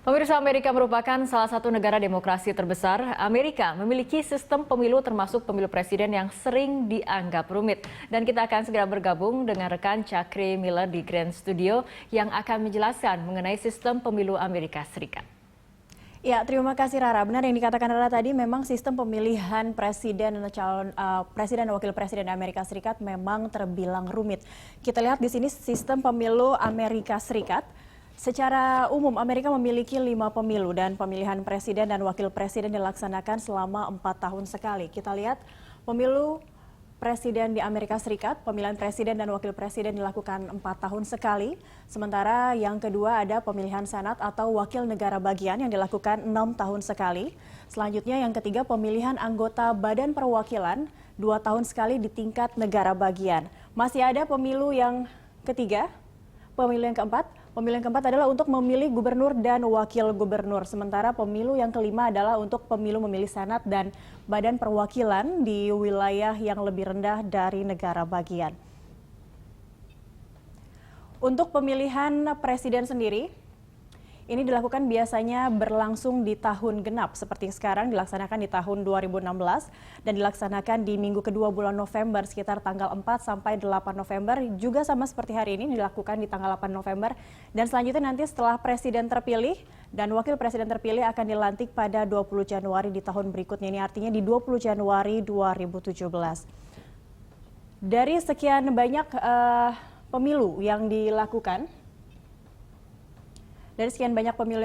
Pemirsa, Amerika merupakan salah satu negara demokrasi terbesar. Amerika memiliki sistem pemilu termasuk pemilu presiden yang sering dianggap rumit. Dan kita akan segera bergabung dengan rekan Chakri Miller di Grand Studio yang akan menjelaskan mengenai sistem pemilu Amerika Serikat. Ya, terima kasih Rara. Benar yang dikatakan Rara tadi, memang sistem pemilihan presiden dan calon presiden dan wakil presiden Amerika Serikat memang terbilang rumit. Kita lihat di sini sistem pemilu Amerika Serikat. Secara umum, Amerika memiliki 5 pemilu dan pemilihan presiden dan wakil presiden dilaksanakan selama 4 tahun sekali. Kita lihat pemilu presiden di Amerika Serikat, pemilihan presiden dan wakil presiden dilakukan 4 tahun sekali. Sementara yang kedua ada pemilihan senat atau wakil negara bagian yang dilakukan 6 tahun sekali. Selanjutnya yang ketiga pemilihan anggota badan perwakilan 2 tahun sekali di tingkat negara bagian. Masih ada pemilu yang ketiga, pemilu yang keempat. Pemilu yang keempat adalah untuk memilih gubernur dan wakil gubernur. Sementara pemilu yang kelima adalah untuk pemilu memilih senat dan badan perwakilan di wilayah yang lebih rendah dari negara bagian. Untuk pemilihan presiden sendiri, ini dilakukan biasanya berlangsung di tahun genap seperti sekarang dilaksanakan di tahun 2016 dan dilaksanakan di minggu kedua bulan November sekitar tanggal 4 sampai 8 November juga sama seperti hari ini dilakukan di tanggal 8 November dan selanjutnya nanti setelah presiden terpilih dan wakil presiden terpilih akan dilantik pada 20 Januari di tahun berikutnya, ini artinya di 20 Januari 2017. Dari sekian banyak pemilu yang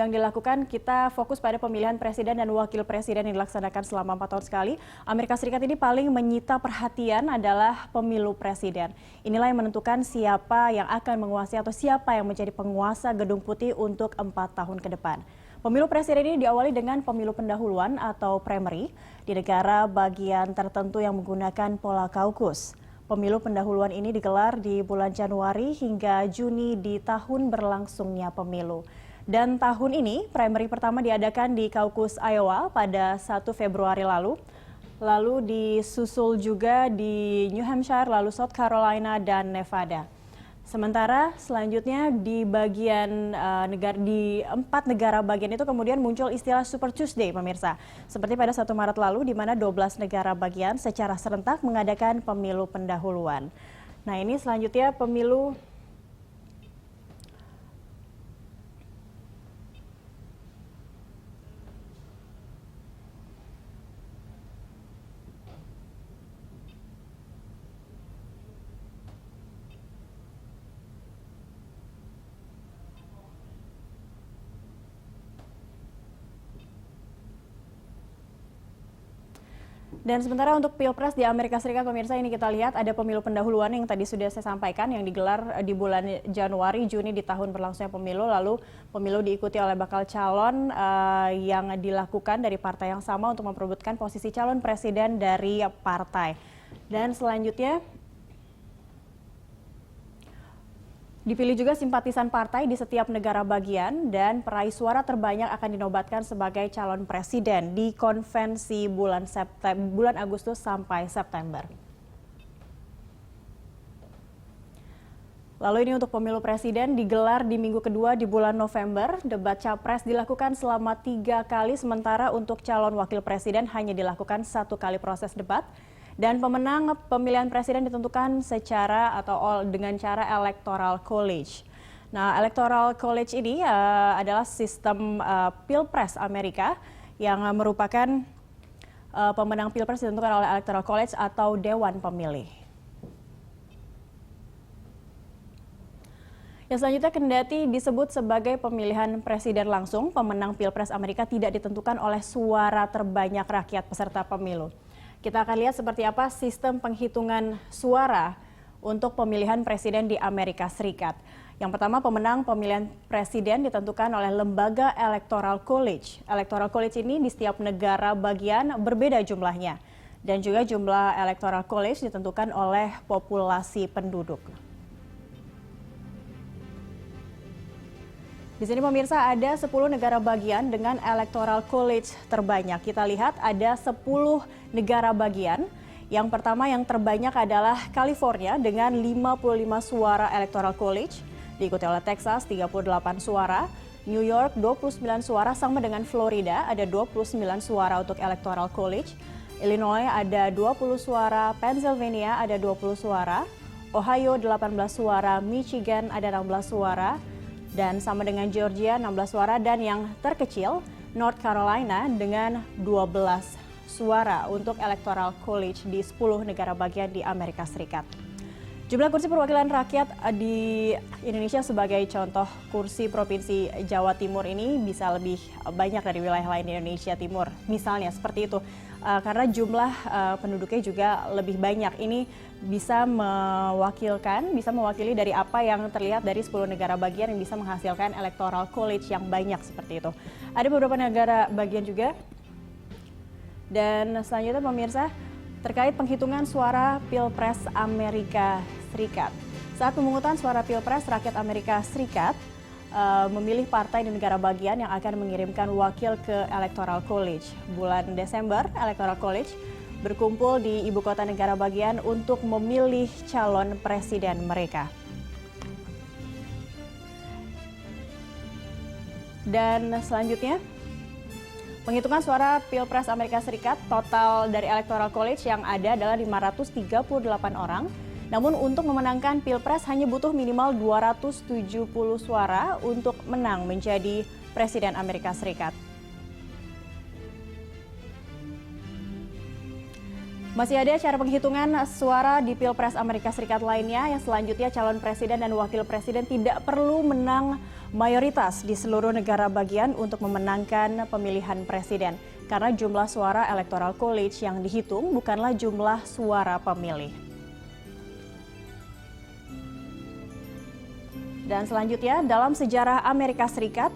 dilakukan, kita fokus pada pemilihan presiden dan wakil presiden yang dilaksanakan selama 4 tahun sekali. Amerika Serikat ini paling menyita perhatian adalah pemilu presiden. Inilah yang menentukan siapa yang akan menguasai atau siapa yang menjadi penguasa Gedung Putih untuk 4 tahun ke depan. Pemilu presiden ini diawali dengan pemilu pendahuluan atau primary di negara bagian tertentu yang menggunakan pola kaukus. Pemilu pendahuluan ini digelar di bulan Januari hingga Juni di tahun berlangsungnya pemilu. Dan tahun ini, primary pertama diadakan di kaukus Iowa pada 1 Februari lalu. Lalu disusul juga di New Hampshire, lalu South Carolina, dan Nevada. Sementara selanjutnya di bagian di 4 negara bagian itu kemudian muncul istilah Super Tuesday, pemirsa. Seperti pada 1 Maret lalu, di mana 12 negara bagian secara serentak mengadakan pemilu pendahuluan. Nah, ini selanjutnya pemilu dan sementara untuk Pilpres di Amerika Serikat, pemirsa, ini kita lihat ada pemilu pendahuluan yang tadi sudah saya sampaikan yang digelar di bulan Januari, Juni di tahun berlangsungnya pemilu. Lalu pemilu diikuti oleh bakal calon yang dilakukan dari partai yang sama untuk memperebutkan posisi calon presiden dari partai. Dan selanjutnya dipilih juga simpatisan partai di setiap negara bagian dan peraih suara terbanyak akan dinobatkan sebagai calon presiden di konvensi bulan Agustus sampai September. Lalu ini untuk pemilu presiden digelar di minggu kedua di bulan November. Debat capres dilakukan selama 3 kali, sementara untuk calon wakil presiden hanya dilakukan 1 kali proses debat. Dan pemenang pemilihan presiden ditentukan dengan cara electoral college. Nah, electoral college ini adalah sistem pilpres Amerika yang merupakan pemenang pilpres ditentukan oleh electoral college atau dewan pemilih. Yang selanjutnya, kendati disebut sebagai pemilihan presiden langsung, pemenang pilpres Amerika tidak ditentukan oleh suara terbanyak rakyat peserta pemilu. Kita akan lihat seperti apa sistem penghitungan suara untuk pemilihan presiden di Amerika Serikat. Yang pertama, pemenang pemilihan presiden ditentukan oleh lembaga Electoral College. Electoral College ini di setiap negara bagian berbeda jumlahnya. Dan juga jumlah Electoral College ditentukan oleh populasi penduduk. Di sini pemirsa ada 10 negara bagian dengan electoral college terbanyak. Kita lihat ada 10 negara bagian. Yang pertama yang terbanyak adalah California dengan 55 suara electoral college. Diikuti oleh Texas 38 suara. New York 29 suara sama dengan Florida, ada 29 suara untuk Electoral College. Illinois ada 20 suara, Pennsylvania ada 20 suara, Ohio 18 suara, Michigan ada 16 suara, dan sama dengan Georgia 16 suara, dan yang terkecil North Carolina dengan 12 suara untuk Electoral College di 10 negara bagian di Amerika Serikat. Jumlah kursi perwakilan rakyat di Indonesia sebagai contoh kursi Provinsi Jawa Timur ini bisa lebih banyak dari wilayah lain di Indonesia Timur. Misalnya seperti itu, karena jumlah penduduknya juga lebih banyak. Ini bisa mewakili dari apa yang terlihat dari 10 negara bagian yang bisa menghasilkan Electoral College yang banyak seperti itu. Ada beberapa negara bagian juga. Dan selanjutnya pemirsa, terkait penghitungan suara Pilpres Amerika Serikat. Saat pemungutan suara Pilpres, rakyat Amerika Serikat memilih partai di negara bagian yang akan mengirimkan wakil ke Electoral College. Bulan Desember, Electoral College berkumpul di ibu kota negara bagian untuk memilih calon presiden mereka. Dan selanjutnya, penghitungan suara Pilpres Amerika Serikat, total dari Electoral College yang ada adalah 538 orang. Namun untuk memenangkan Pilpres hanya butuh minimal 270 suara untuk menang menjadi Presiden Amerika Serikat. Masih ada cara penghitungan suara di Pilpres Amerika Serikat lainnya, yang selanjutnya calon presiden dan wakil presiden tidak perlu menang mayoritas di seluruh negara bagian untuk memenangkan pemilihan presiden. Karena jumlah suara Electoral College yang dihitung bukanlah jumlah suara pemilih. Dan selanjutnya, dalam sejarah Amerika Serikat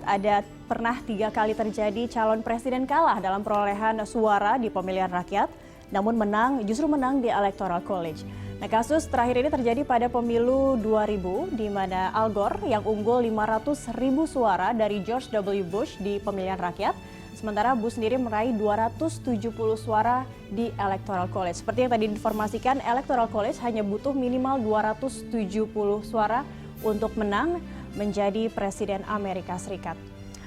pernah 3 kali terjadi calon presiden kalah dalam perolehan suara di pemilihan rakyat, namun justru menang di Electoral College. Nah, kasus terakhir ini terjadi pada pemilu 2000, di mana Al Gore yang unggul 500.000 suara dari George W. Bush di pemilihan rakyat, sementara Bush sendiri meraih 270 suara di Electoral College. Seperti yang tadi diinformasikan, Electoral College hanya butuh minimal 270 suara untuk menang menjadi Presiden Amerika Serikat.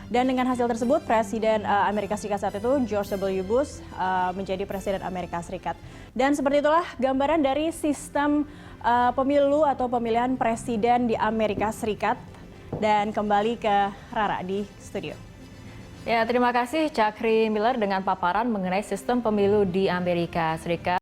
Dan dengan hasil tersebut, Presiden Amerika Serikat saat itu, George W. Bush, menjadi Presiden Amerika Serikat. Dan seperti itulah gambaran dari sistem pemilu atau pemilihan presiden di Amerika Serikat. Dan kembali ke Rara di studio. Ya, terima kasih Cakri Miller dengan paparan mengenai sistem pemilu di Amerika Serikat.